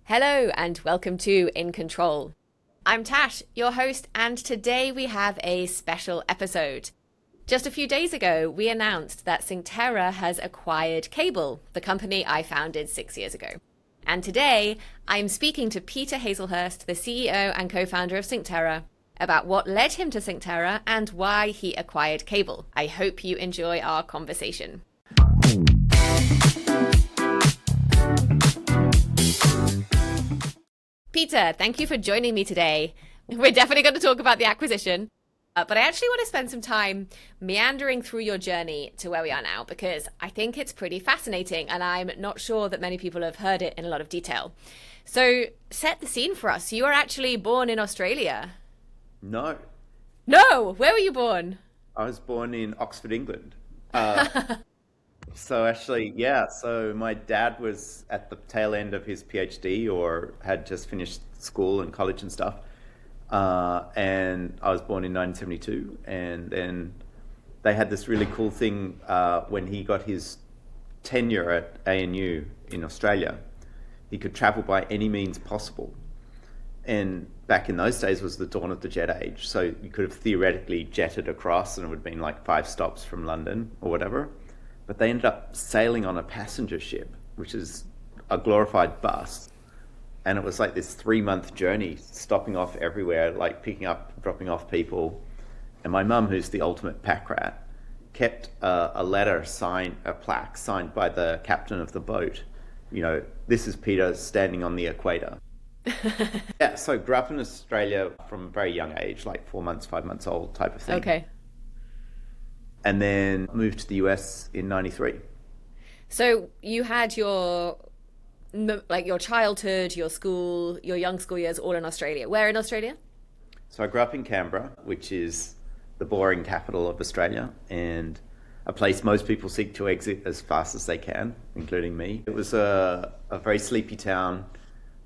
Hello and welcome to In Control. I'm Tash, your host, and today we have a special episode. Just a few days ago, we announced that Synctera has acquired Cable, the company I founded 6 years ago. And today, I'm speaking to Peter Hazlehurst, the CEO and co-founder of Synctera, about what led him to Synctera and why he acquired Cable. I hope you enjoy our conversation. Peter, thank you for joining me today. We're definitely going to talk about the acquisition, but I actually want to spend some time meandering through your journey to where we are now, because I think it's pretty fascinating and I'm not sure that many people have heard it in a lot of detail. So set the scene for us. You were actually born in Australia. No. No, where were you born? I was born in Oxford, England. So my dad was at the tail end of his PhD or had just finished school and college and stuff. And I was born in 1972. And then they had this really cool thing when he got his tenure at ANU in Australia. He could travel by any means possible. And back in those days was the dawn of the jet age. So you could have theoretically jetted across and it would have been like 5 stops from London or whatever. But they ended up sailing on a passenger ship, which is a glorified bus. And it was like this 3-month journey, stopping off everywhere, like picking up, dropping off people. And my mum, who's the ultimate pack rat, kept a plaque signed by the captain of the boat. You know, this is Peter standing on the equator. Yeah, so grew up in Australia from a very young age, like 4 months, 5 months old type of thing. Okay. And then moved to the US in 93. So you had your childhood, your school, your young school years all in Australia. Where in Australia? So I grew up in Canberra, which is the boring capital of Australia, and a place most people seek to exit as fast as they can, including me. It was a very sleepy town,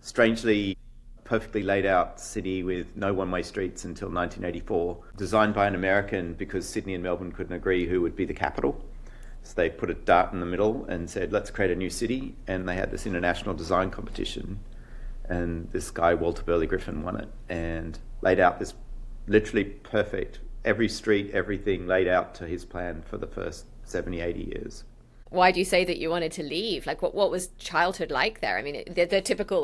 strangely perfectly laid out city with no one-way streets until 1984, designed by an American because Sydney and Melbourne couldn't agree who would be the capital. So they put a dart in the middle and said, let's create a new city. And they had this international design competition. And this guy, Walter Burley Griffin, won it and laid out this literally perfect, every street, everything laid out to his plan for the first 70, 80 years. Why do you say that you wanted to leave? Like, what was childhood like there? I mean, the typical,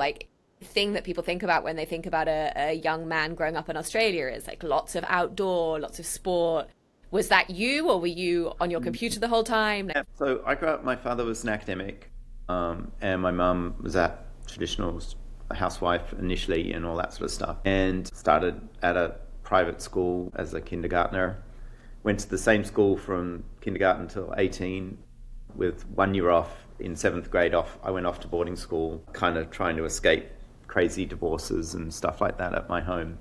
thing that people think about when they think about a young man growing up in Australia is, lots of outdoor, lots of sport. Was that you, or were you on your computer the whole time? Yeah, so I grew up, my father was an academic, and my mum was a traditional housewife initially and all that sort of stuff, and started at a private school as a kindergartner. Went to the same school from kindergarten till 18, with 1 year off in 7th grade off. I went off to boarding school, kind of trying to escape crazy divorces and stuff like that at my home.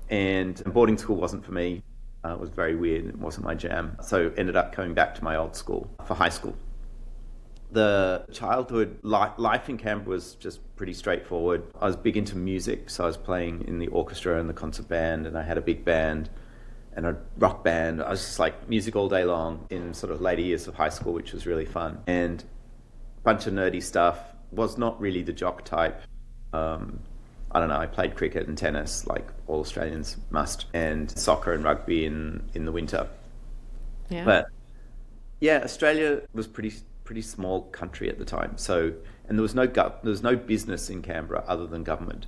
And boarding school wasn't for me. It was very weird. It wasn't my jam. So ended up coming back to my old school for high school. The childhood life in Canberra was just pretty straightforward. I was big into music, so I was playing in the orchestra and the concert band, and I had a big band and a rock band. I was just like music all day long in sort of later years of high school, which was really fun. And a bunch of nerdy stuff. Was not really the jock type. I don't know, I played cricket and tennis like all Australians must, and soccer and rugby in the winter. Yeah. But yeah, Australia was pretty small country at the time. So, and there was no business in Canberra other than government.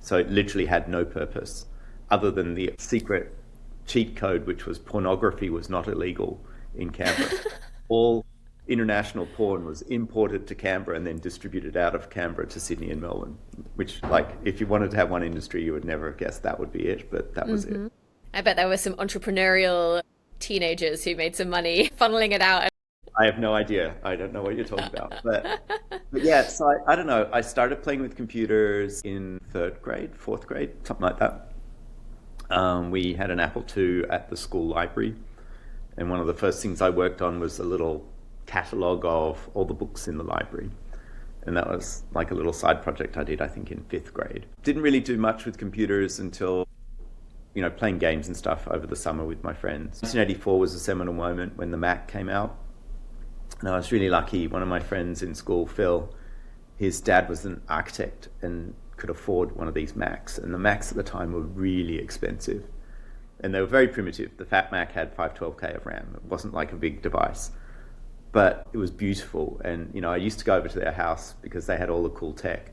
So it literally had no purpose other than the secret cheat code, which was pornography was not illegal in Canberra. All international porn was imported to Canberra and then distributed out of Canberra to Sydney and Melbourne, which, if you wanted to have one industry, you would never have guessed that would be it, but that was it. I bet there were some entrepreneurial teenagers who made some money funneling it out. I have no idea. I don't know what you're talking about. But yeah, so I don't know. I started playing with computers in 3rd grade, 4th grade, something like that. We had an Apple II at the school library. And one of the first things I worked on was a little catalogue of all the books in the library. And that was like a little side project I did, I think, in 5th grade. Didn't really do much with computers until, playing games and stuff over the summer with my friends. 1984 was a seminal moment when the Mac came out. And I was really lucky. One of my friends in school, Phil, his dad was an architect and could afford one of these Macs, and the Macs at the time were really expensive, and they were very primitive. The Fat Mac had 512K of RAM. It wasn't like a big device, but it was beautiful. And I used to go over to their house because they had all the cool tech.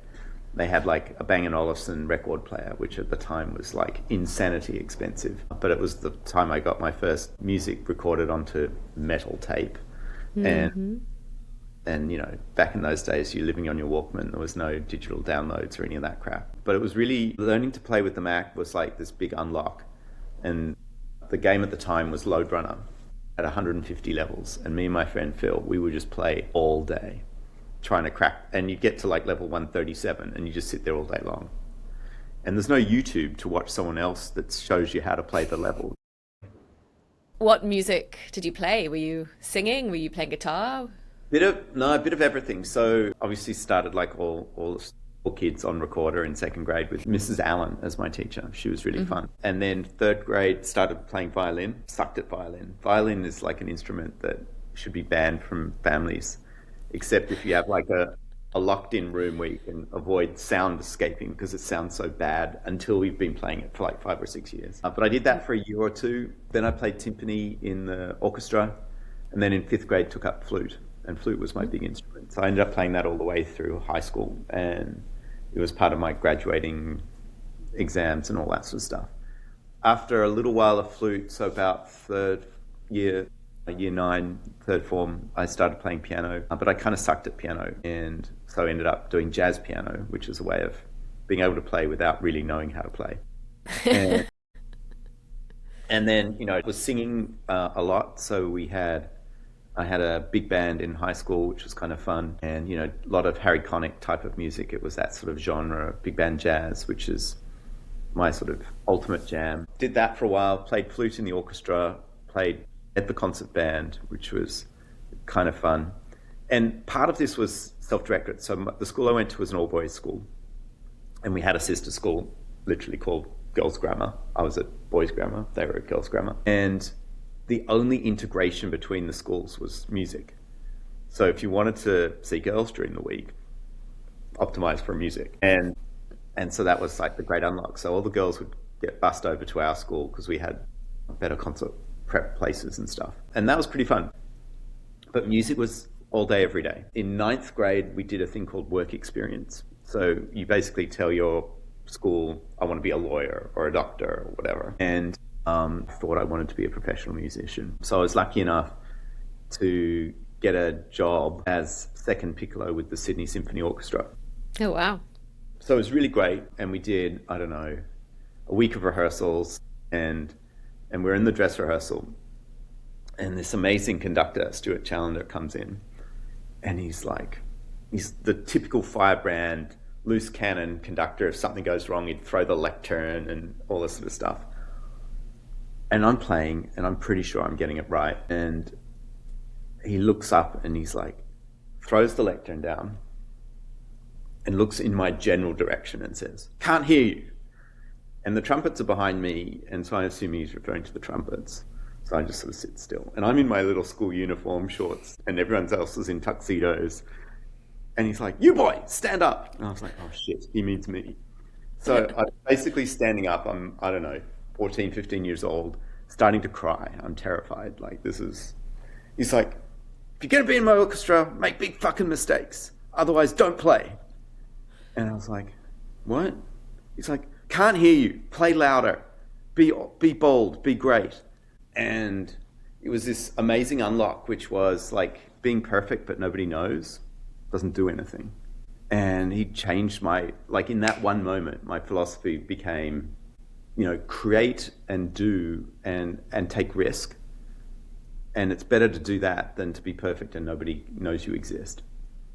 They had like a Bang & Olufsen record player, which at the time was like insanity expensive. But it was the time I got my first music recorded onto metal tape. Mm-hmm. And back in those days, you're living on your Walkman. There was no digital downloads or any of that crap. But it was really, learning to play with the Mac was like this big unlock. And the game at the time was Lode Runner at 150 levels. And me and my friend Phil, we would just play all day, trying to crack. And you get to like level 137 and you just sit there all day long. And there's no YouTube to watch someone else that shows you how to play the level. What music did you play? Were you singing? Were you playing guitar? A bit of everything. So obviously started like all kids on recorder in second grade with Mrs. Allen as my teacher. She was really fun. And then third grade started playing violin, sucked at violin. Violin is like an instrument that should be banned from families, except if you have like a locked-in room where you can avoid sound escaping because it sounds so bad, until we've been playing it for like 5 or 6 years. But I did that for a year or two. Then I played timpani in the orchestra, and then in fifth grade took up flute. And flute was my big instrument. So I ended up playing that all the way through high school, and it was part of my graduating exams and all that sort of stuff. After a little while of flute, so about third year, year 9, third form, I started playing piano, but I kind of sucked at piano, and so I ended up doing jazz piano, which is a way of being able to play without really knowing how to play. And then, I was singing a lot, so I had a big band in high school, which was kind of fun, and a lot of Harry Connick type of music. It was that sort of genre, big band jazz, which is my sort of ultimate jam. Did that for a while, played flute in the orchestra, played at the concert band, which was kind of fun. And part of this was self-directed. So the school I went to was an all-boys school, and we had a sister school, literally called Girls' Grammar. I was at Boys' Grammar, they were at Girls' Grammar. And the only integration between the schools was music. So if you wanted to see girls during the week, optimize for music. And so that was like the great unlock. So all the girls would get bussed over to our school because we had better concert prep places and stuff. And that was pretty fun. But music was all day, every day. In 9th grade, we did a thing called work experience. So you basically tell your school, I want to be a lawyer or a doctor or whatever. And thought I wanted to be a professional musician. So I was lucky enough to get a job as second piccolo with the Sydney Symphony Orchestra. Oh, wow. So it was really great. And we did, I don't know, a week of rehearsals, and we're in the dress rehearsal. And this amazing conductor, Stuart Challenger, comes in, and he's the typical firebrand, loose cannon conductor. If something goes wrong, he'd throw the lectern and all this sort of stuff. And I'm playing, and I'm pretty sure I'm getting it right. And he looks up and he's like, throws the lectern down and looks in my general direction and says, "Can't hear you." And the trumpets are behind me, and so I assume he's referring to the trumpets. So I just sort of sit still. And I'm in my little school uniform shorts, and everyone else is in tuxedos. And he's like, "You boy, stand up." And I was like, oh shit, he means me. So I'm basically standing up. I'm, I don't know, 14, 15 years old, starting to cry. I'm terrified. He's like, "If you're going to be in my orchestra, make big fucking mistakes. Otherwise, don't play." And I was like, "What?" He's like, "Can't hear you. Play louder. Be bold. Be great." And it was this amazing unlock, which was like being perfect, but nobody knows, doesn't do anything. And he changed in that one moment, my philosophy became, create and do and take risk. And it's better to do that than to be perfect and nobody knows you exist.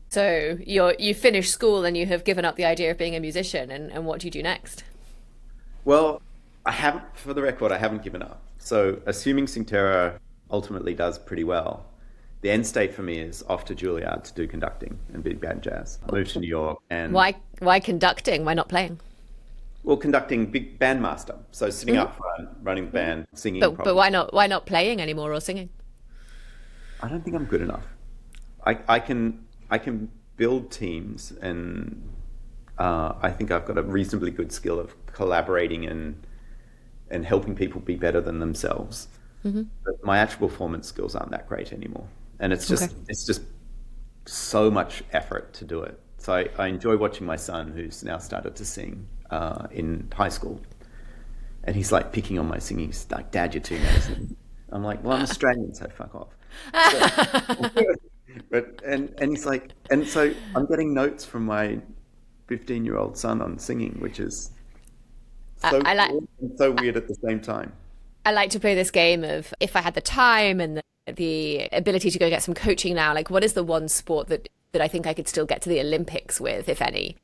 So you finished school and you have given up the idea of being a musician, and what do you do next? Well, for the record, I haven't given up. So assuming Synctera ultimately does pretty well, the end state for me is off to Juilliard to do conducting and big band jazz. I moved to New York. And why conducting? Why not playing? Well, conducting, big band master. So sitting up front, running the band, singing. But why not playing anymore or singing? I don't think I'm good enough. I can build teams, and I think I've got a reasonably good skill of collaborating and helping people be better than themselves. But my actual performance skills aren't that great anymore, and it's just so much effort to do it. So I enjoy watching my son, who's now started to sing in high school, and he's like picking on my singing. He's like, "Dad, you're too amazing." I'm like, "Well, I'm Australian, so fuck off." But he's like, and so I'm getting notes from my 15-year-old son on singing, which is so cool and so weird at the same time. I like to play this game of, if I had the time and the ability to go get some coaching now, like what is the one sport that I think I could still get to the Olympics with, if any?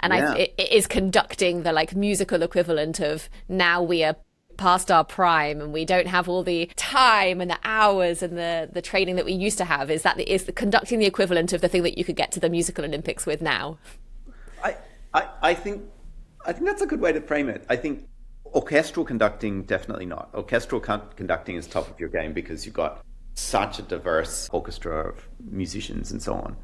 And it is conducting, the like musical equivalent of, now we are past our prime and we don't have all the time and the hours and the training that we used to have. Is the conducting the equivalent of the thing that you could get to the musical Olympics with now? I think that's a good way to frame it. I think orchestral conducting, definitely not. Orchestral conducting is top of your game because you've got such a diverse orchestra of musicians and so on.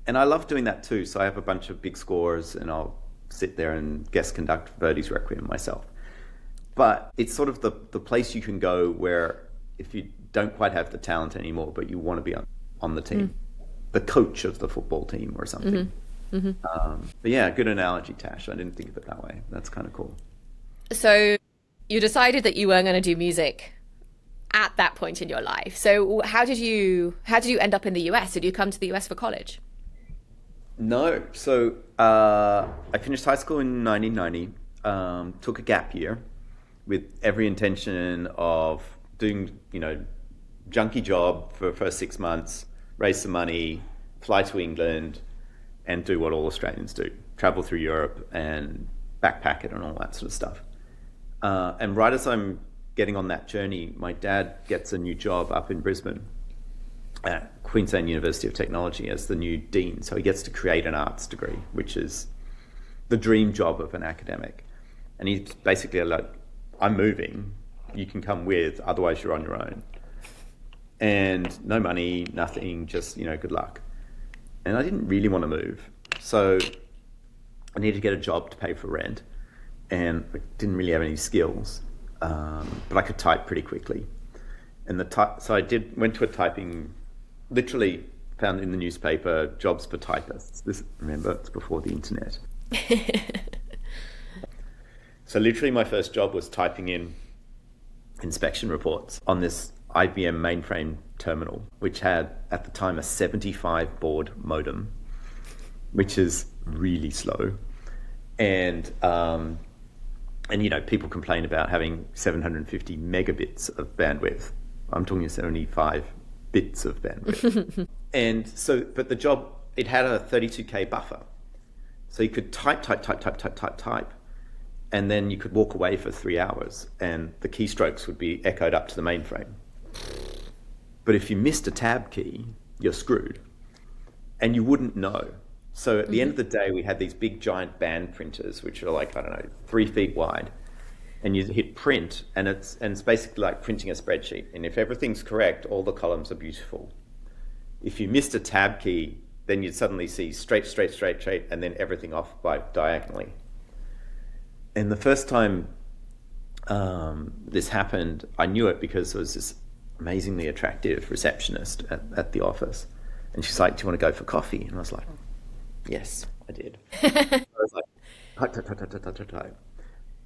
And I love doing that too. So I have a bunch of big scores and I'll sit there and guest conduct Verdi's Requiem myself. But it's sort of the place you can go where if you don't quite have the talent anymore, but you want to be on the team, the coach of the football team or something. But yeah, good analogy, Tash. I didn't think of it that way. That's kind of cool. So you decided that you weren't going to do music at that point in your life. So how did you end up in the US? Did you come to the US for college? No. So I finished high school in 1990, took a gap year with every intention of doing, junky job for the first 6 months, raise some money, fly to England, and do what all Australians do, travel through Europe and backpack it and all that sort of stuff. And right as I'm getting on that journey, my dad gets a new job up in Brisbane at Queensland University of Technology as the new dean. So he gets to create an arts degree, which is the dream job of an academic. And he's basically like, I'm moving, you can come with, otherwise you're on your own. And no money, nothing, just, good luck. And I didn't really want to move. So I needed to get a job to pay for rent. And I didn't really have any skills, but I could type pretty quickly. And so I went to a typing, literally found in the newspaper, jobs for typists. Remember, it's before the internet. So literally my first job was typing in inspection reports on this IBM mainframe terminal, which had at the time a 75 baud modem, which is really slow. And people complain about having 750 megabits of bandwidth. I'm talking 75 bits of bandwidth. And so, but the job, it had a 32K buffer. So you could type, and then you could walk away for 3 hours and the keystrokes would be echoed up to the mainframe. But if you missed a tab key, you're screwed. And you wouldn't know. So at the end of the day, we had these big giant band printers, which are like, 3 feet wide. And you hit print, and it's basically like printing a spreadsheet. And if everything's correct, all the columns are beautiful. If you missed a tab key, then you'd suddenly see straight, and then everything off by diagonally. And the first time this happened, I knew it because there was this amazingly attractive receptionist at the office. And she's like, "Do you want to go for coffee?" And I was like, "Yes, I did." I was like, type.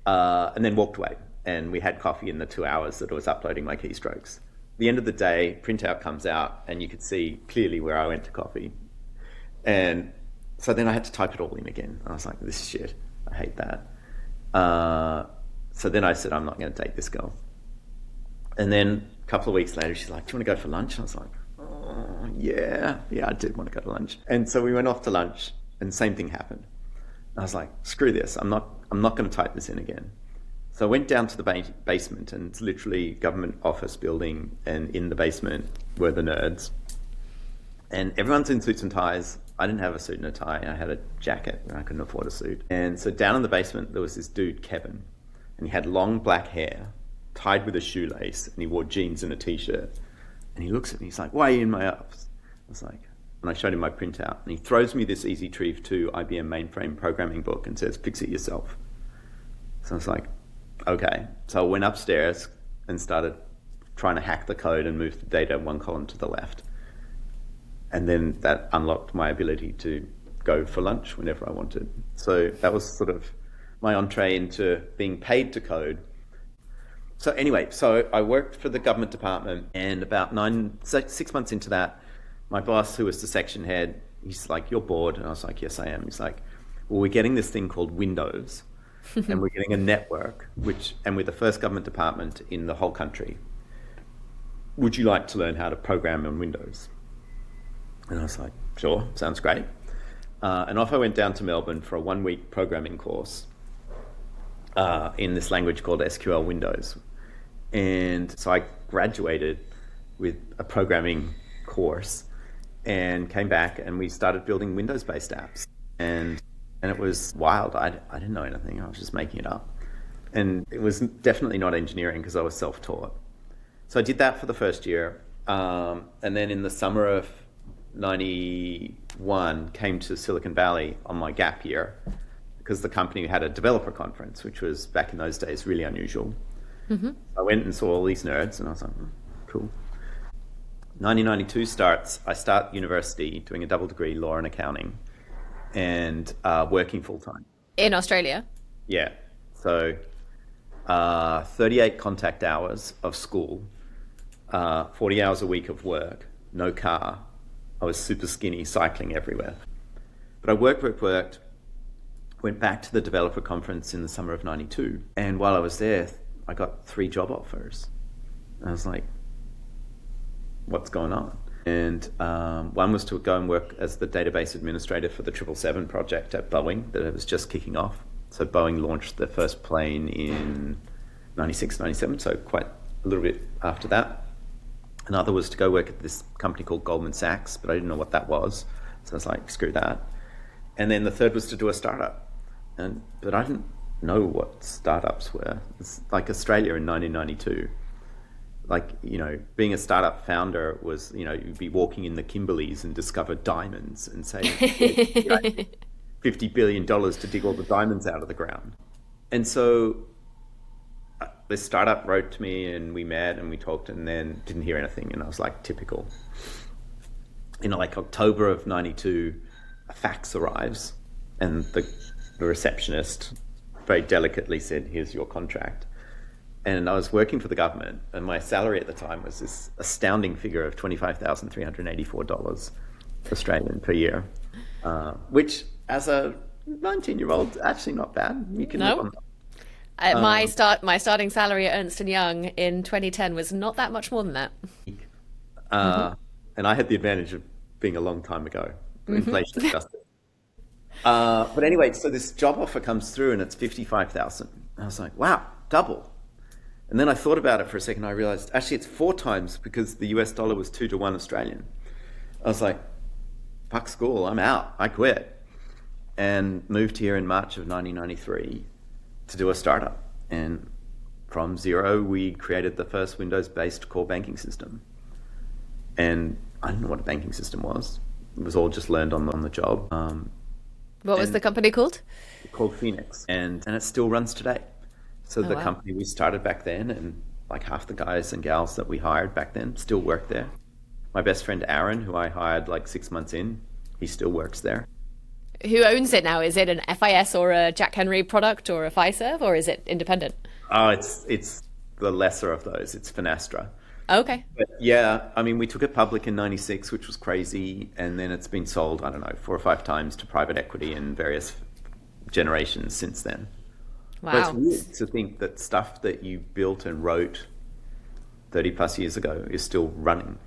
And then walked away. And we had coffee in the 2 hours that I was uploading my keystrokes. At the end of the day, printout comes out and you could see clearly where I went to coffee. And so then I had to type it all in again. I was like, this is shit. I hate that. So then I said, I'm not going to date this girl. And then a couple of weeks later, she's like, "Do you want to go for lunch?" And I was like, "Oh, yeah, I did want to go to lunch." And so we went off to lunch and the same thing happened. I was like, screw this. I'm not going to type this in again. So I went down to the basement, and it's literally government office building, and in the basement were the nerds. And everyone's in suits and ties. I didn't have a suit and a tie. I had a jacket, and I couldn't afford a suit. And so down in the basement, there was this dude, Kevin, and he had long black hair, tied with a shoelace, and he wore jeans and a t-shirt. And he looks at me, he's like, "Why are you in my office?" I was like, And I showed him my printout, and he throws me this Easy Retrieve 2 IBM mainframe programming book and says, fix it yourself. So I was like, okay. So I went upstairs and started trying to hack the code and move the data one column to the left. And then that unlocked my ability to go for lunch whenever I wanted. So that was sort of my entree into being paid to code. So anyway, so I worked for the government department, and about 6 months into that, my boss, who was the section head, he's like, you're bored? And I was like, yes, I am. He's like, well, we're getting this thing called Windows, and we're getting a network, and we're the first government department in the whole country. Would you like to learn how to program on Windows? And I was like, sure, sounds great. And off I went down to Melbourne for a 1-week programming course in this language called SQL Windows. And so I graduated with a programming course and came back, and we started building Windows-based apps. And it was wild. I didn't know anything. I was just making it up. And it was definitely not engineering because I was self-taught. So I did that for the first year. And then in the summer of 91, came to Silicon Valley on my gap year because the company had a developer conference, which was back in those days really unusual. Mm-hmm. I went and saw all these nerds, and I was like, cool. 1992 starts. I start university doing a double degree, law and accounting, and working full time. In Australia? Yeah. So 38 contact hours of school, 40 hours a week of work, no car. I was super skinny, cycling everywhere. But I worked, went back to the developer conference in the summer of 92. And while I was there, I got 3 job offers. And I was like, what's going on? And one was to go and work as the database administrator for the 777 project at Boeing that it was just kicking off. So Boeing launched the first plane in 96, 97, so quite a little bit after that. Another was to go work at this company called Goldman Sachs, but I didn't know what that was. So I was like, screw that. And then the third was to do a startup. But I didn't know what startups were. It's like Australia in 1992. Like, you know, being a startup founder was, you know, you'd be walking in the Kimberleys and discover diamonds and say, you know, $50 billion to dig all the diamonds out of the ground. And so this startup wrote to me, and we met and we talked, and then didn't hear anything. And I was like, typical. In like October of 92, a fax arrives, and the receptionist very delicately said, here's your contract. And I was working for the government, and my salary at the time was this astounding figure of $25,384 Australian per year, which as a 19-year-old, actually not bad. You can live on that. My starting salary at Ernst & Young in 2010 was not that much more than that. And I had the advantage of being a long time ago, inflation adjusted. But anyway, so this job offer comes through, and it's $55,000. I was like, wow, double. And then I thought about it for a second. I realized actually it's 4 times because the US dollar was 2 to 1 Australian. I was like, fuck school, I'm out. I quit and moved here in March of 1993 to do a startup. And from zero, we created the first Windows-based core banking system. And I didn't know what a banking system was. It was all just learned on the job. What was the company called? Called Phoenix. And it still runs today. So the company we started back then, and like half the guys and gals that we hired back then still work there. My best friend Aaron, who I hired like 6 months in, he still works there. Who owns it now? Is it an FIS or a Jack Henry product or a Fiserv, or is it independent? Oh, it's the lesser of those. It's Finastra. Okay. But yeah, I mean, we took it public in 96, which was crazy. And then it's been sold, I don't know, 4 or 5 times to private equity in various generations since then. Wow. But it's weird to think that stuff that you built and wrote 30 plus years ago is still running.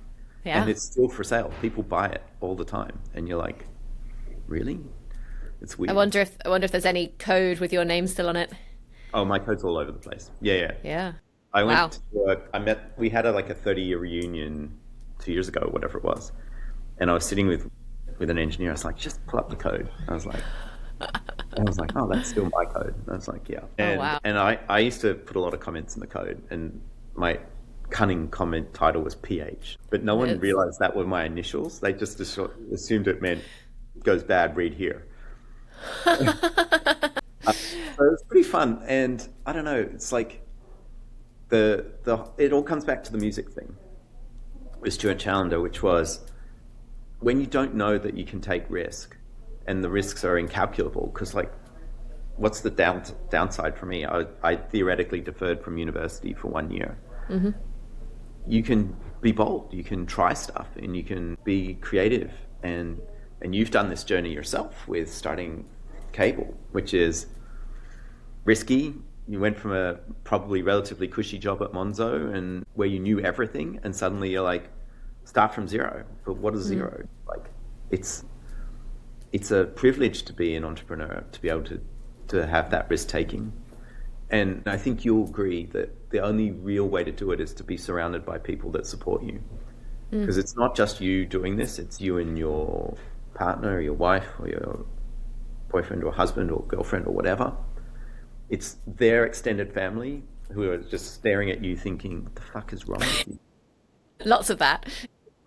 Yeah. And it's still for sale. People buy it all the time. And you're like, really? It's weird. I wonder if there's any code with your name still on it. Oh, my code's all over the place. Yeah. Yeah. I went to work. We had a 30-year reunion 2 years ago, or whatever it was. And I was sitting with an engineer. I was like, just pull up the code. I was like, oh, that's still my code. And I was like, yeah. And I used to put a lot of comments in the code. And my cunning comment title was PH, but no one realized that were my initials. They just assumed it meant goes bad, read here. So it was pretty fun, and I don't know, it's like it all comes back to the music thing with Stuart Challenger, which was when you don't know that you can take risk, and the risks are incalculable, because like, what's the downside for me? I theoretically deferred from university for 1 year. Mm-hmm. You can be bold, you can try stuff, and you can be creative, and you've done this journey yourself with starting Cable, which is risky. You went from a probably relatively cushy job at Monzo, and where you knew everything, and suddenly you're like, start from zero. But what is zero? Like, it's a privilege to be an entrepreneur, to be able to have that risk taking. And I think you'll agree that the only real way to do it is to be surrounded by people that support you. Because it's not just you doing this, it's you and your partner or your wife or your boyfriend or husband or girlfriend or whatever. It's their extended family who are just staring at you thinking, what the fuck is wrong with you? Lots of that.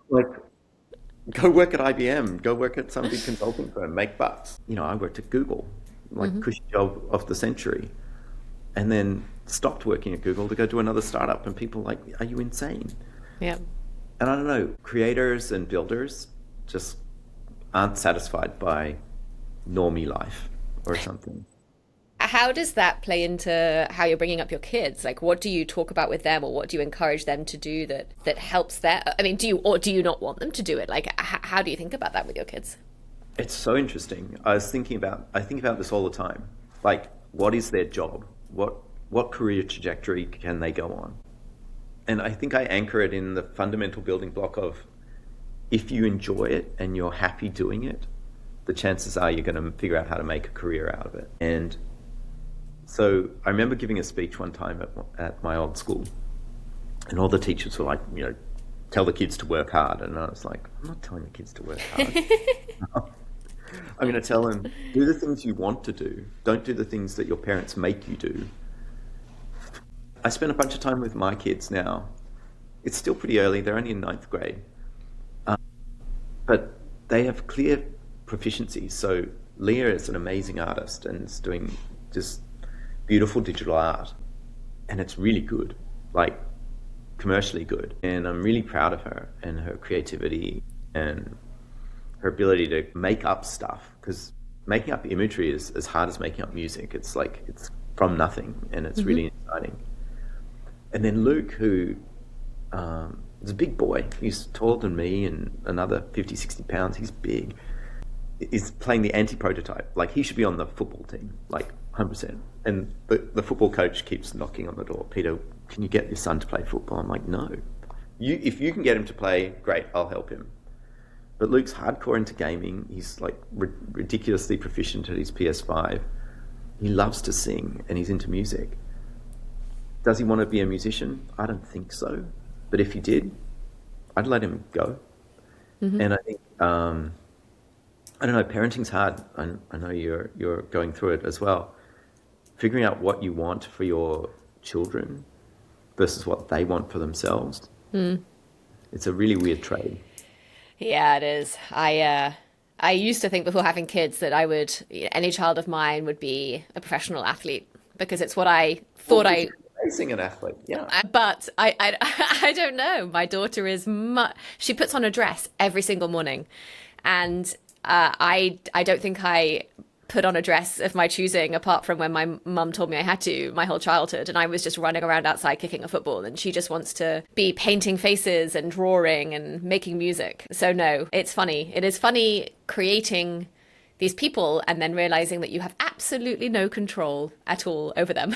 Like, go work at IBM, go work at some big consulting firm, make bucks. You know, I worked at Google, like cushy job of the century, and then stopped working at Google to go do another startup, and people like, are you insane? Yeah. And I don't know, creators and builders just aren't satisfied by normie life or something. How does that play into how you're bringing up your kids? Like, what do you talk about with them, or what do you encourage them to do that helps their, I mean, do you not want them to do it? Like, how do you think about that with your kids? It's so interesting. I think about this all the time. Like, what is their job? What career trajectory can they go on? And I think I anchor it in the fundamental building block of, if you enjoy it and you're happy doing it, the chances are you're going to figure out how to make a career out of it. And so I remember giving a speech one time at my old school, and all the teachers were like, you know, tell the kids to work hard. And I was like, I'm not telling the kids to work hard. I'm going to tell them, do the things you want to do. Don't do the things that your parents make you do. I spend a bunch of time with my kids now. It's still pretty early. They're only in 9th grade. But they have clear proficiencies. So Leah is an amazing artist and is doing just beautiful digital art. And it's really good, like commercially good. And I'm really proud of her and her creativity and her ability to make up stuff. Because making up imagery is as hard as making up music. It's like, it's from nothing, and it's really exciting. And then Luke, who is a big boy, he's taller than me and another 50, 60 pounds, he's big, is playing the anti-prototype. Like, he should be on the football team, like 100%. And the football coach keeps knocking on the door. Peter, can you get your son to play football? I'm like, no. If you can get him to play, great, I'll help him. But Luke's hardcore into gaming. He's like ridiculously proficient at his PS5. He loves to sing, and he's into music. Does he want to be a musician? I don't think so. But if he did, I'd let him go. And I think, I don't know, parenting's hard. I know you're going through it as well. Figuring out what you want for your children versus what they want for themselves. It's a really weird trade. Yeah, it is. I used to think before having kids that any child of mine would be a professional athlete, because it's what I thought Racing an athlete, yeah. But I don't know. My daughter is she puts on a dress every single morning, and I don't think I put on a dress of my choosing, apart from when my mum told me I had to, my whole childhood, and I was just running around outside kicking a football, and she just wants to be painting faces and drawing and making music. So no, it's funny. It is funny creating these people and then realizing that you have absolutely no control at all over them.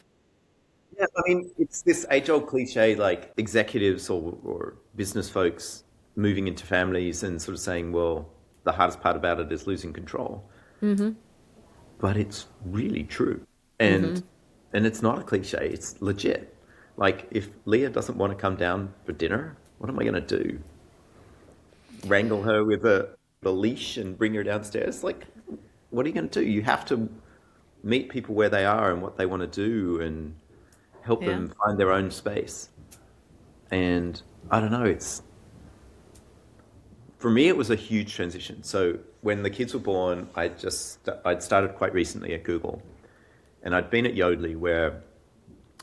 Yeah, I mean, it's this age-old cliche, like executives or business folks moving into families and sort of saying, well, the hardest part about it is losing control. But it's really true. And it's not a cliche, it's legit. Like, if Leah doesn't want to come down for dinner, what am I going to do? Wrangle her with a leash and bring her downstairs? Like, what are you going to do? You have to meet people where they are and what they want to do and help them find their own space. And I don't know, for me, it was a huge transition. So when the kids were born, I'd started quite recently at Google, and I'd been at Yodlee where,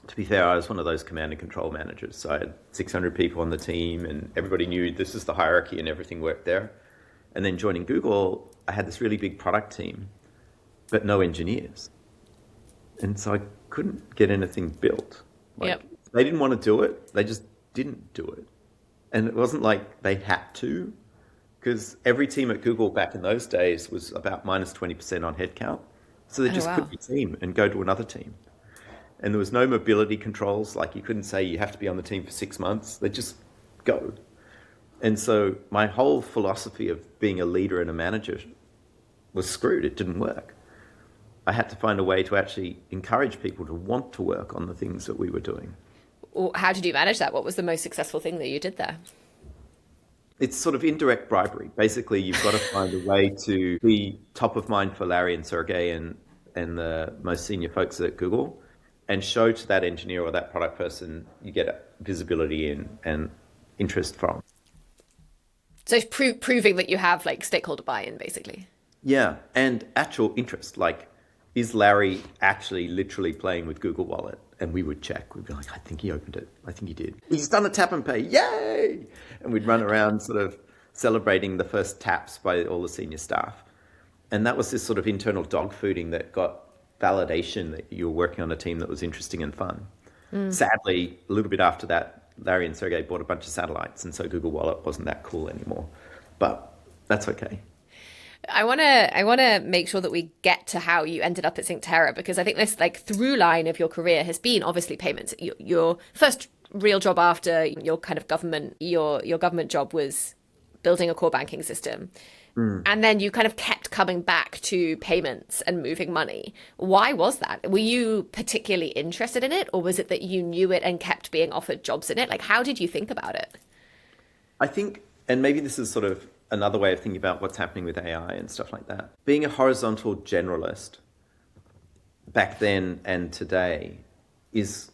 to be fair, I was one of those command and control managers. So I had 600 people on the team and everybody knew this is the hierarchy and everything worked there. And then joining Google, I had this really big product team, but no engineers. And so I couldn't get anything built. They didn't want to do it. They just didn't do it. And it wasn't like they had to, because every team at Google back in those days was about minus 20% on headcount. So they just quit the team and go to another team. And there was no mobility controls. Like, you couldn't say you have to be on the team for 6 months. They just go. And so my whole philosophy of being a leader and a manager was screwed. It didn't work. I had to find a way to actually encourage people to want to work on the things that we were doing. How did you manage that? What was the most successful thing that you did there? It's sort of indirect bribery. Basically, you've got to find a way to be top of mind for Larry and Sergey and the most senior folks at Google, and show to that engineer or that product person you get visibility in and interest from. So it's proving that you have like stakeholder buy-in, basically. Yeah, and actual interest. Like, is Larry actually literally playing with Google Wallet? And we would check. We'd be like, I think he opened it. I think he did. He's done a tap and pay. Yay! And we'd run around sort of celebrating the first taps by all the senior staff. And that was this sort of internal dog fooding that got validation that you were working on a team that was interesting and fun. Sadly, a little bit after that, Larry and Sergey bought a bunch of satellites, and so Google Wallet wasn't that cool anymore. But that's okay. I want to make sure that we get to how you ended up at Synctera, because I think this like through line of your career has been obviously payments. Your first real job after your kind of government, your government job was building a core banking system. And then you kind of kept coming back to payments and moving money. Why was that? Were you particularly interested in it, or was it that you knew it and kept being offered jobs in it? Like, how did you think about it? I think, and maybe this is sort of another way of thinking about what's happening with AI and stuff like that. Being a horizontal generalist back then and today is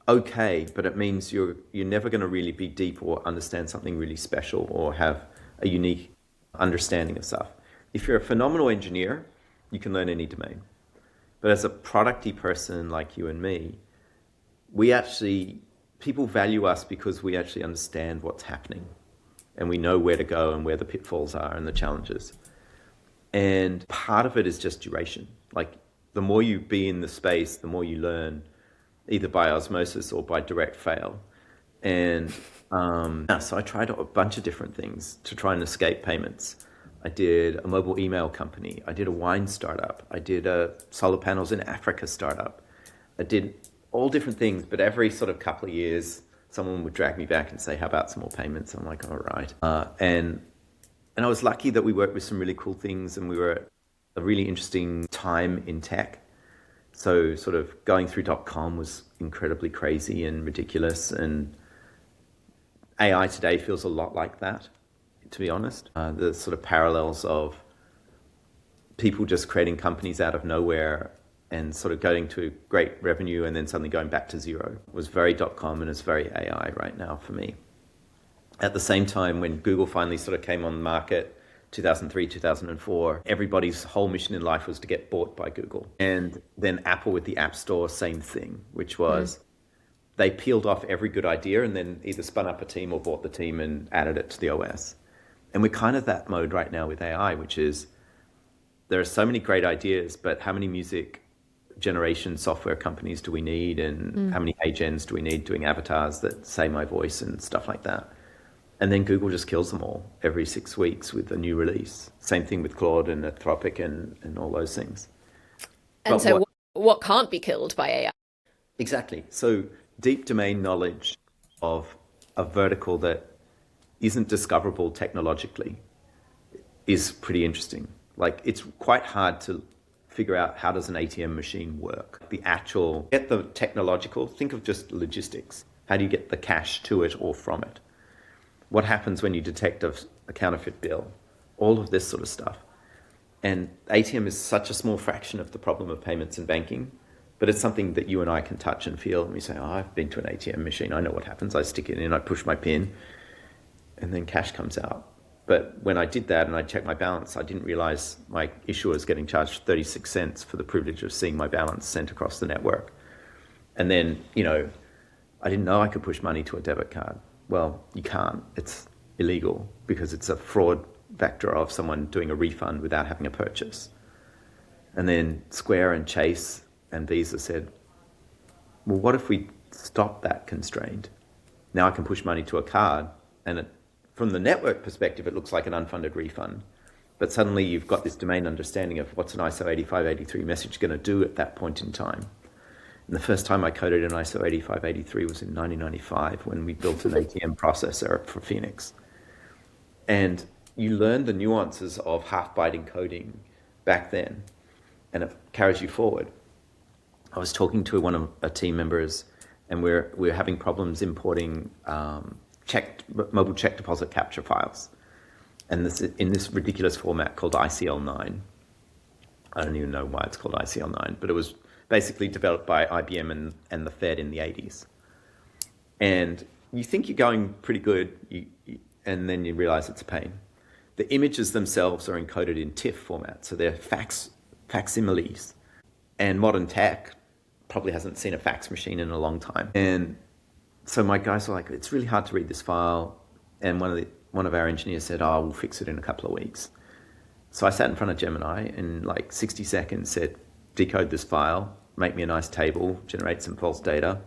okay, but it means you're never going to really be deep or understand something really special or have a unique understanding of stuff. If you're a phenomenal engineer, you can learn any domain. But as a producty person like you and me, people value us because we actually understand what's happening. And we know where to go and where the pitfalls are and the challenges. And part of it is just duration. Like, the more you be in the space, the more you learn, either by osmosis or by direct fail. And so I tried a bunch of different things to try and escape payments. I did a mobile email company. I did a wine startup. I did a solar panels in Africa startup. I did all different things, but every sort of couple of years, someone would drag me back and say, how about some more payments? I'm like, all right. And I was lucky that we worked with some really cool things, and we were at a really interesting time in tech. So sort of going through .com was incredibly crazy and ridiculous. And AI today feels a lot like that, to be honest. The sort of parallels of people just creating companies out of nowhere and sort of going to great revenue and then suddenly going back to zero was very .com, and it's very AI right now for me. At the same time, when Google finally sort of came on the market, 2003, 2004, everybody's whole mission in life was to get bought by Google. And then Apple with the App Store, same thing, which was they peeled off every good idea and then either spun up a team or bought the team and added it to the OS. And we're kind of that mode right now with AI, which is there are so many great ideas, but how many music generation software companies do we need, and how many agents do we need doing avatars that say my voice and stuff like that? And then Google just kills them all every 6 weeks with a new release. Same thing with Claude and Anthropic and all those things. And but so what can't be killed by AI? Exactly. So deep domain knowledge of a vertical that isn't discoverable technologically is pretty interesting. Like, it's quite hard to figure out how does an ATM machine work. Get the technological, think of just logistics. How do you get the cash to it or from it? What happens when you detect a counterfeit bill? All of this sort of stuff. And ATM is such a small fraction of the problem of payments and banking But it's something that you and I can touch and feel. And we say, oh, I've been to an ATM machine. I know what happens. I stick it in, I push my pin, and then cash comes out. But when I did that and I checked my balance, I didn't realize my issuer was getting charged 36 cents for the privilege of seeing my balance sent across the network. And then, I didn't know I could push money to a debit card. Well, you can't. It's illegal because it's a fraud vector of someone doing a refund without having a purchase. And then Square and Chase and Visa said, well, what if we stop that constraint? Now I can push money to a card, and from the network perspective, it looks like an unfunded refund. But suddenly you've got this domain understanding of what's an ISO 8583 message going to do at that point in time. And the first time I coded an ISO 8583 was in 1995 when we built an ATM processor for Phoenix. And you learn the nuances of half-byte encoding back then, and it carries you forward. I was talking to one of our team members, and we're having problems importing mobile check deposit capture files, and this in this ridiculous format called ICL9. I don't even know why it's called ICL9, but it was basically developed by IBM and the Fed in the 80s. And you think you're going pretty good, and then you realize it's a pain. The images themselves are encoded in TIFF format, so they're facsimiles. And modern tech probably hasn't seen a fax machine in a long time. And so my guys were like, it's really hard to read this file. And one of our engineers said, oh, we'll fix it in a couple of weeks. So I sat in front of Gemini and like 60 seconds said, decode this file, make me a nice table, generate some false data.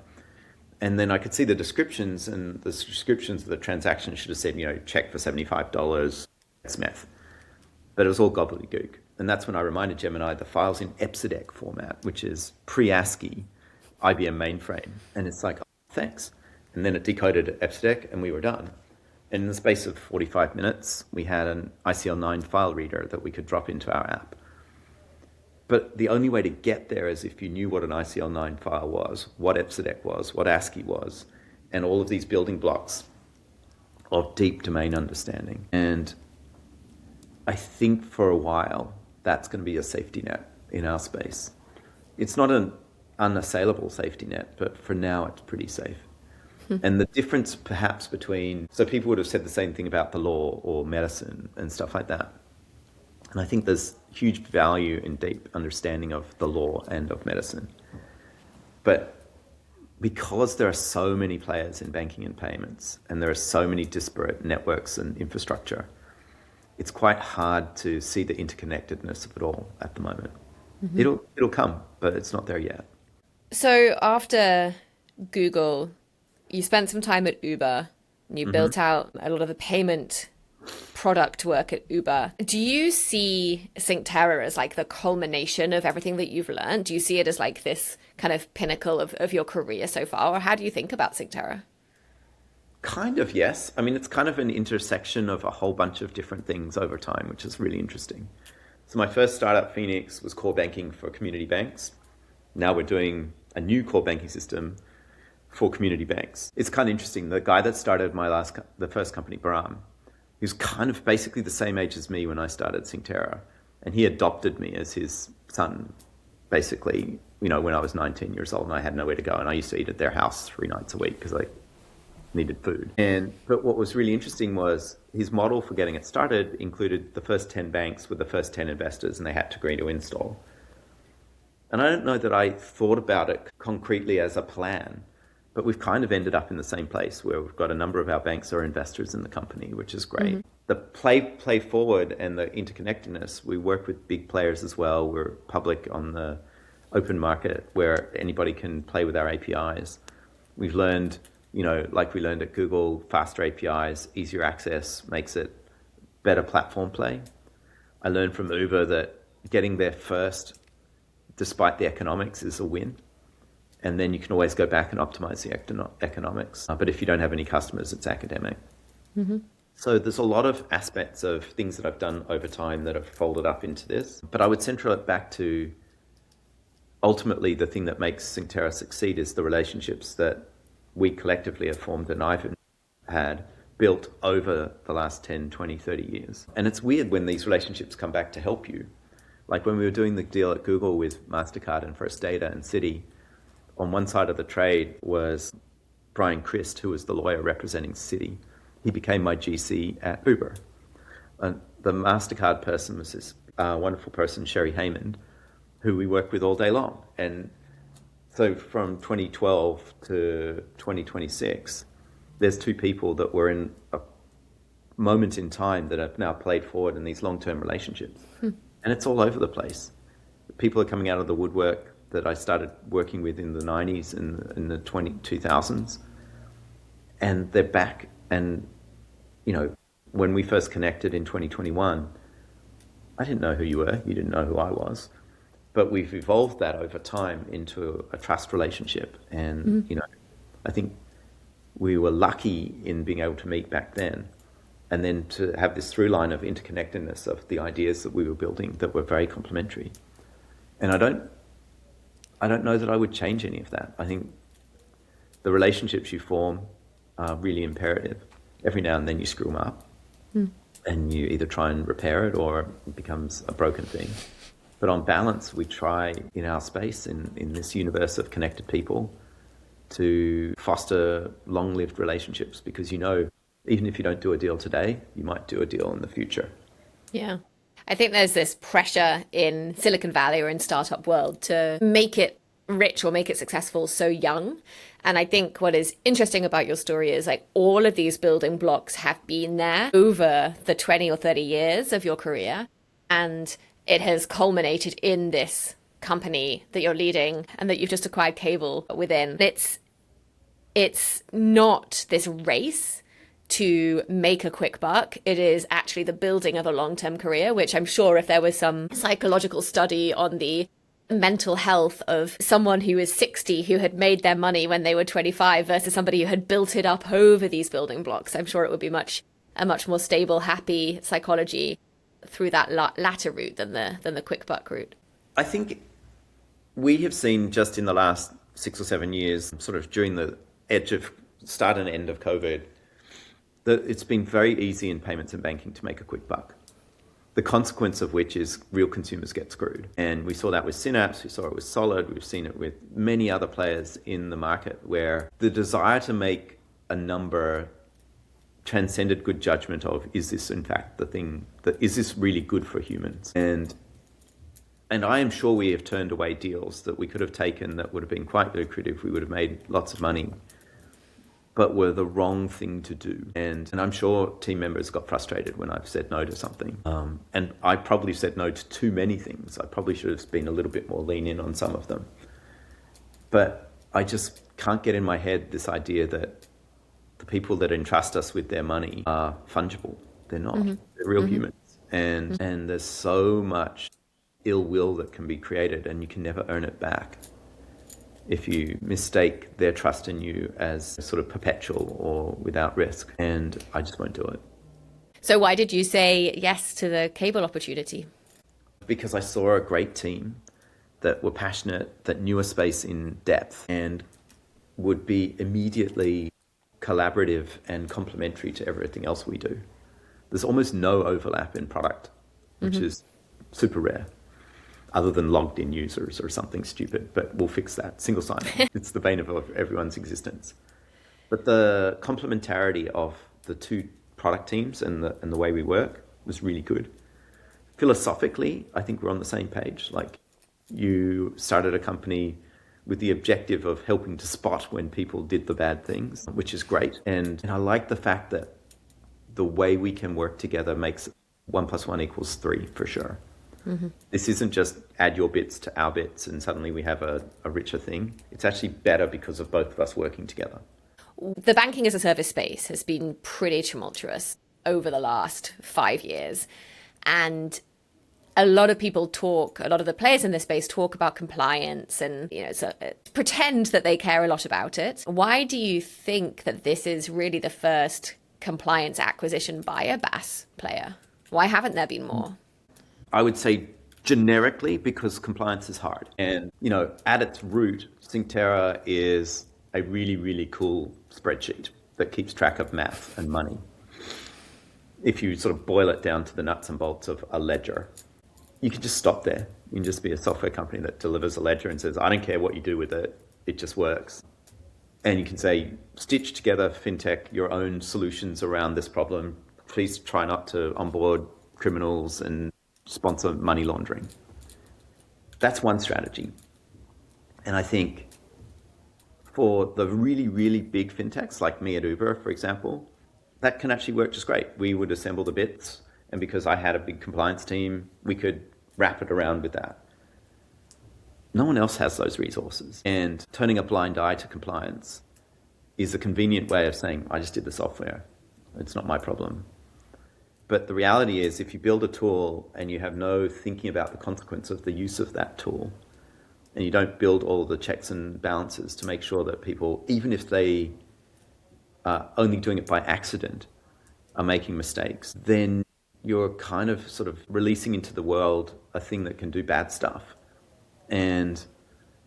And then I could see the descriptions, and the descriptions of the transaction should have said, check for $75, Smith. But it was all gobbledygook. And that's when I reminded Gemini the file's in EPSIDEC format, which is pre-ASCII IBM mainframe. And it's like, oh, thanks. And then it decoded EPSIDEC and we were done. And in the space of 45 minutes, we had an ICL9 file reader that we could drop into our app. But the only way to get there is if you knew what an ICL9 file was, what EPSIDEC was, what ASCII was, and all of these building blocks of deep domain understanding. And I think for a while, that's going to be a safety net in our space. It's not an unassailable safety net, but for now, it's pretty safe. And the difference perhaps between, so people would have said the same thing about the law or medicine and stuff like that. And I think there's huge value in deep understanding of the law and of medicine. But because there are so many players in banking and payments, and there are so many disparate networks and infrastructure, it's quite hard to see the interconnectedness of it all at the moment. Mm-hmm. It'll come, but it's not there yet. So after Google, you spent some time at Uber, and you built out a lot of the payment product work at Uber. Do you see Synctera as like the culmination of everything that you've learned? Do you see it as like this kind of pinnacle of your career so far? Or how do you think about Synctera? Kind of, yes. I mean, it's kind of an intersection of a whole bunch of different things over time, which is really interesting. So my first startup, Phoenix, was core banking for community banks. Now we're doing a new core banking system for community banks. It's kind of interesting. The guy that started the first company, Baram, he was kind of basically the same age as me when I started Synctera. And he adopted me as his son, basically, when I was 19 years old and I had nowhere to go. And I used to eat at their house 3 nights a week because I needed food. But what was really interesting was his model for getting it started included the first 10 banks with the first 10 investors, and they had to agree to install. And I don't know that I thought about it concretely as a plan, but we've kind of ended up in the same place where we've got a number of our banks are investors in the company, which is great. Mm-hmm. The play forward and the interconnectedness, we work with big players as well. We're public on the open market where anybody can play with our APIs. We've learned, like we learned at Google, faster APIs, easier access makes it better platform play. I learned from Uber that getting there first, despite the economics, is a win. And then you can always go back and optimize the economics. But if you don't have any customers, it's academic. Mm-hmm. So there's a lot of aspects of things that I've done over time that have folded up into this. But I would central it back to ultimately the thing that makes Synctera succeed is the relationships that we collectively have formed and I've had built over the last 10, 20, 30 years. And it's weird when these relationships come back to help you Like when we were doing the deal at Google with MasterCard and First Data and Citi, on one side of the trade was Brian Christ, who was the lawyer representing Citi. He became my GC at Uber. And the MasterCard person was this wonderful person, Sherry Haymond, who we work with all day long. And so from 2012 to 2026, there's two people that were in a moment in time that have now played forward in these long-term relationships. And it's all over the place. People are coming out of the woodwork that I started working with in the 90s and in the 2000s. And they're back. And, you know, when we first connected in 2021, I didn't know who you were. You didn't know who I was. But we've evolved that over time into a trust relationship. And, you know, I think we were lucky in being able to meet back then. And then to have this through line of interconnectedness of the ideas that we were building that were very complementary. And I don't know that I would change any of that. I think the relationships you form are really imperative. Every now and then you screw them up and you either try and repair it or it becomes a broken thing. But on balance, we try in our space, in this universe of connected people, to foster long-lived relationships because, you know, even if you don't do a deal today, you might do a deal in the future. Yeah. I think there's this pressure in Silicon Valley or in startup world to make it rich or make it successful so young. And I think what is interesting about your story is like all of these building blocks have been there over the 20 or 30 years of your career. And it has culminated in this company that you're leading and that you've just acquired Cable within. It's not this race to make a quick buck. It is actually the building of a long-term career, which I'm sure if there was some psychological study on the mental health of someone who is 60 who had made their money when they were 25 versus somebody who had built it up over these building blocks, I'm sure it would be a much more stable, happy psychology through that latter route than the quick buck route. I think we have seen just in the last 6 or 7 years, sort of during the edge of start and end of COVID, that it's been very easy in payments and banking to make a quick buck. The consequence of which is real consumers get screwed. And we saw that with Synapse, we saw it with Solid, we've seen it with many other players in the market where the desire to make a number transcended good judgment of, is this in fact the thing, that is this really good for humans? And I am sure we have turned away deals that we could have taken that would have been quite lucrative, we would have made lots of money, but were the wrong thing to do. And I'm sure team members got frustrated when I've said no to something. And I probably said no to too many things. I probably should have been a little bit more lean in on some of them. But I just can't get in my head this idea that the people that entrust us with their money are fungible. They're not. They're real humans. And there's so much ill will that can be created and you can never earn it back if you mistake their trust in you as sort of perpetual or without risk. And I just won't do it. So why did you say yes to the Cable opportunity? Because I saw a great team that were passionate, that knew a space in depth and would be immediately collaborative and complementary to everything else we do. There's almost no overlap in product, which is super rare. Other than logged in users or something stupid, but we'll fix that. Single sign-on. It's the bane of everyone's existence. But the complementarity of the two product teams and the way we work was really good. Philosophically, I think we're on the same page. Like, you started a company with the objective of helping to spot when people did the bad things, which is great. And I like the fact that the way we can work together makes 1 + 1 = 3 for sure. This isn't just add your bits to our bits and suddenly we have a richer thing. It's actually better because of both of us working together. The banking as a service space has been pretty tumultuous over the last 5 years. And a lot of people a lot of the players in this space talk about compliance and, pretend that they care a lot about it. Why do you think that this is really the first compliance acquisition by a BaaS player? Why haven't there been more? I would say generically because compliance is hard. And, at its root, Synctera is a really, really cool spreadsheet that keeps track of math and money. If you sort of boil it down to the nuts and bolts of a ledger. you can just stop there. You can just be a software company that delivers a ledger and says, I don't care what you do with it, it just works. And you can say, stitch together, fintech, your own solutions around this problem. Please try not to onboard criminals and sponsor money laundering. That's one strategy. And I think for the really, really big fintechs like me at Uber, for example, that can actually work just great. We would assemble the bits, and because I had a big compliance team, we could wrap it around with that. No one else has those resources. And turning a blind eye to compliance is a convenient way of saying, I just did the software. It's not my problem. But the reality is, if you build a tool and you have no thinking about the consequence of the use of that tool, and you don't build all the checks and balances to make sure that people, even if they are only doing it by accident, are making mistakes, then you're kind of sort of releasing into the world a thing that can do bad stuff. And,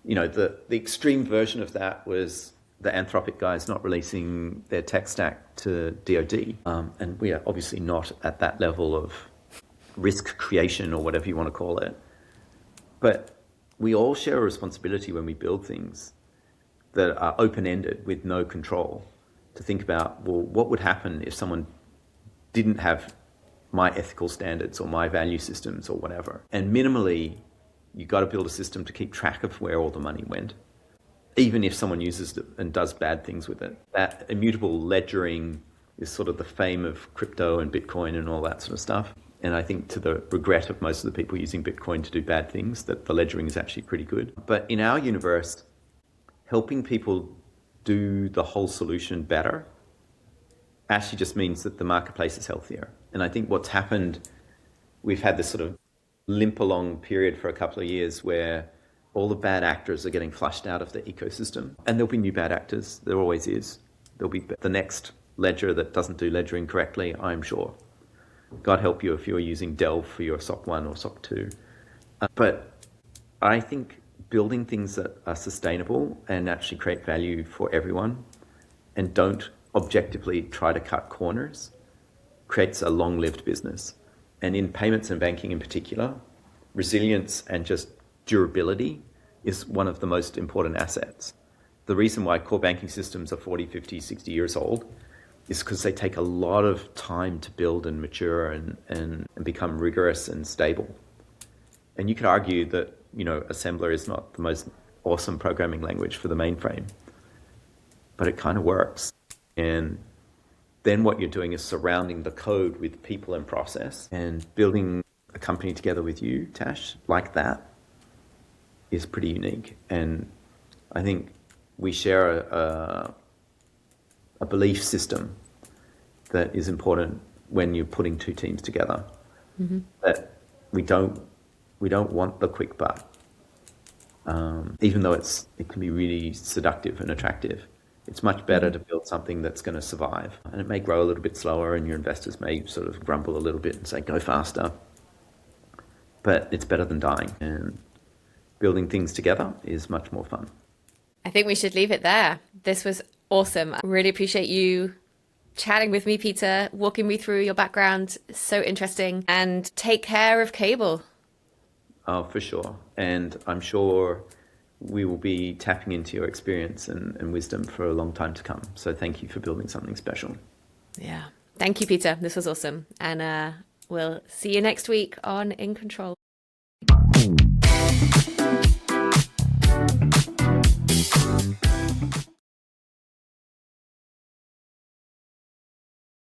you know, the extreme version of that was the Anthropic guys not releasing their tech stack to DoD. And we are obviously not at that level of risk creation or whatever you want to call it. But we all share a responsibility when we build things that are open-ended with no control to think about, well, what would happen if someone didn't have my ethical standards or my value systems or whatever? And minimally, you've got to build a system to keep track of where all the money went, even if someone uses it and does bad things with it. That immutable ledgering is sort of the fame of crypto and Bitcoin and all that sort of stuff. And I think to the regret of most of the people using Bitcoin to do bad things, that the ledgering is actually pretty good. But in our universe, helping people do the whole solution better actually just means that the marketplace is healthier. And I think what's happened, we've had this sort of limp along period for a couple of years where all the bad actors are getting flushed out of the ecosystem. And there'll be new bad actors. There always is. There'll be the next ledger that doesn't do ledgering correctly, I'm sure. God help you if you're using Delve for your SOC 1 or SOC 2. But I think building things that are sustainable and actually create value for everyone and don't objectively try to cut corners creates a long-lived business. And in payments and banking in particular, resilience and just durability is one of the most important assets. The reason why core banking systems are 40, 50, 60 years old is because they take a lot of time to build and mature and become rigorous and stable. And you could argue that, you know, assembler is not the most awesome programming language for the mainframe, but it kind of works. And then what you're doing is surrounding the code with people and process, and building a company together with you, Tash, like that is pretty unique. And I think we share a belief system that is important when you're putting two teams together. Mm-hmm. That we don't want the quick buck, even though it can be really seductive and attractive. It's much better to build something that's going to survive, and it may grow a little bit slower, and your investors may sort of grumble a little bit and say, go faster. But it's better than dying, and building things together is much more fun. I think we should leave it there. This was awesome. I really appreciate you chatting with me, Peter, walking me through your background. So interesting. And take care of cable. Oh, for sure. And I'm sure we will be tapping into your experience and wisdom for a long time to come. So thank you for building something special. Yeah. Thank you, Peter. This was awesome. And we'll see you next week on In Control.